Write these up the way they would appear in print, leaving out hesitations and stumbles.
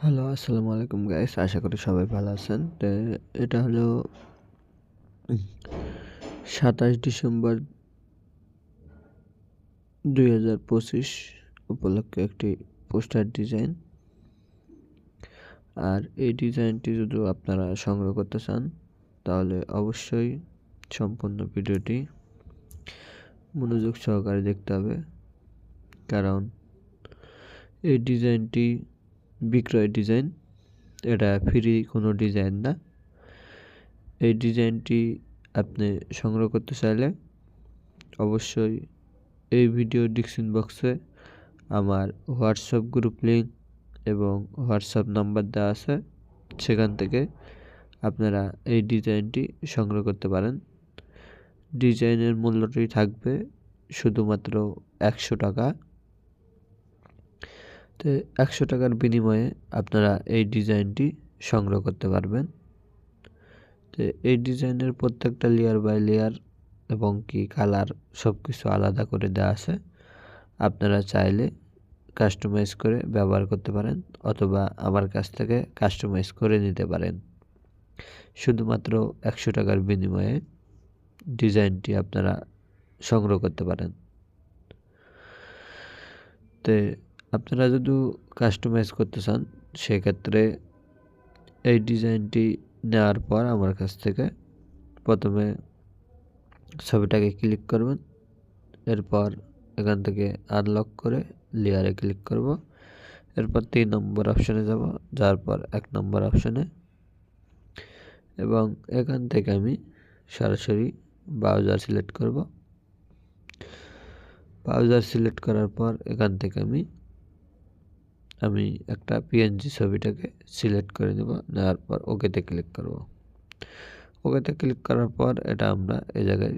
Hello, আসসালামু আলাইকুম guys. আশা করি সবাই ভালো আছেন। তো এটা হলো 27 ডিসেম্বর 2025 উপলক্ষে একটি পোস্টার ডিজাইন। আর এই ডিজাইনটি যদি আপনারা সংগ্রহ করতে চান তাহলে অবশ্যই সম্পূর্ণ ভিডিওটি মনোযোগ সহকারে দেখতে হবে, কারণ এই ডিজাইনটি বিক্রয় ডিজাইন, এটা ফ্রি কোনো ডিজাইন না। এই ডিজাইনটি আপনি সংগ্রহ করতে চাইলে অবশ্যই এই ভিডিও ডিসক্রিপশন বক্সে আমার হোয়াটসঅ্যাপ গ্রুপ লিঙ্ক এবং হোয়াটসঅ্যাপ নাম্বার দেওয়া আছে, সেখান থেকে আপনারা এই ডিজাইনটি সংগ্রহ করতে পারেন। ডিজাইনের মূল্যটি থাকবে শুধুমাত্র 100 টাকা। তো 100 টাকার বিনিময়ে আপনারা এই ডিজাইনটি সংগ্রহ করতে পারবেন। তো এই ডিজাইনের প্রত্যেকটা লেয়ার বাই লেয়ার এবং কি কালার সব কিছু আলাদা করে দেওয়া আছে। আপনারা চাইলে কাস্টমাইজ করে ব্যবহার করতে পারেন অথবা আমার কাছ থেকে কাস্টমাইজ করে নিতে পারেন। শুধুমাত্র 100 টাকার বিনিময়ে ডিজাইনটি আপনারা সংগ্রহ করতে পারেন। তো আপনারা যদি কাস্টমাইজ করতে চান সেক্ষেত্রে এই ডিজাইনটি নেওয়ার পর আমার কাছ থেকে প্রথমে ছবিটাকে ক্লিক করবেন, এরপর এখান থেকে আনলক করে লেয়ারে ক্লিক করব, এরপর 3 নম্বর অপশনে যাব, যাওয়ার পর 1 নম্বর অপশনে, এবং এখান থেকে আমি সরাসরি ব্রাউজার সিলেক্ট করব। ব্রাউজার সিলেক্ট করার পর এখান থেকে আমি একটা পিএনজি ছবিটাকে সিলেক্ট করে নেব, নেওয়ার পর ওকেতে ক্লিক করব। ওকেতে ক্লিক করার পর এটা আমরা এই জায়গায়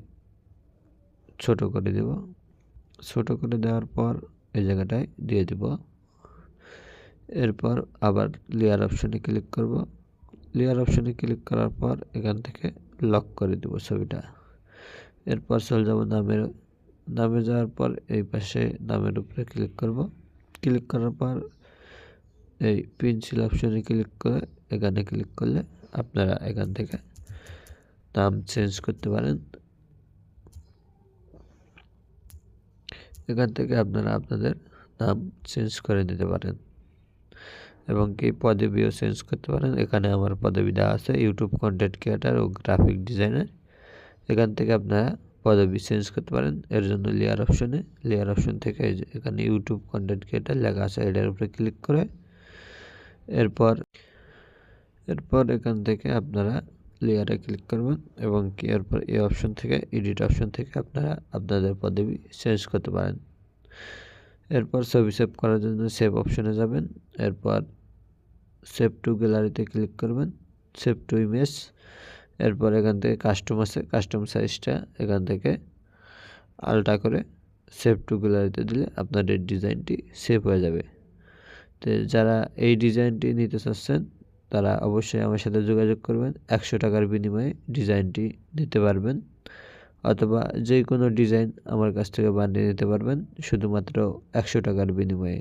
ছোট করে দেব। ছোট করে দেওয়ার পর এই জায়গাটায় দিয়ে দেব। এরপর আবার লেয়ার অপশনে ক্লিক করব। লেয়ার অপশনে ক্লিক করার পর এখান থেকে লক করে দেব ছবিটা। এরপর চলে যাব নামে যাওয়ার পর এই পাশে নামের উপরে ক্লিক করব। ক্লিক করার পর এই পেন্সিল অপশনে ক্লিক করে এখানে ক্লিক করলে আপনারা এখান থেকে নাম চেঞ্জ করতে পারেন। এখান থেকে আপনারা আপনাদের নাম চেঞ্জ করে নিতে পারেন এবং কি পদবিও চেঞ্জ করতে পারেন। এখানে আমার পদবি দেওয়া আছে ইউটিউব কন্টেন্ট ক্রিয়েটার ও গ্রাফিক ডিজাইনার। এখান থেকে আপনারা পদবি চেঞ্জ করতে পারেন। এর জন্য লেয়ার অপশন থেকে এখানে ইউটিউব কন্টেন্ট ক্রিয়েটার লেখা আছে, এটার উপরে ক্লিক করে এরপর এখান থেকে আপনারা লেয়ারে ক্লিক করবেন এবং কি এরপর এই অপশন থেকে এডিট অপশন থেকে আপনারা আপনাদের পদবি চেঞ্জ করতে পারেন। এরপর ছবি সেভ করার জন্য সেভ অপশনে যাবেন, এরপর সেভ টু গ্যালারিতে ক্লিক করবেন, সেভ টু ইমেজ। এরপর এখান থেকে কাস্টম আছে, কাস্টম সাইজটা এখান থেকে আলটা করে সেভ টু গ্যালারিতে দিলে আপনাদের ডিজাইনটি সেভ হয়ে যাবে। তো যারা এই ডিজাইনটি নিতে চাচ্ছেন তারা অবশ্যই আমার সাথে যোগাযোগ করবেন। 100 টাকার বিনিময়ে ডিজাইনটি নিতে পারবেন অথবা যে কোনো ডিজাইন আমার কাছ থেকে বানিয়ে নিতে পারবেন শুধুমাত্র 100 টাকার বিনিময়ে।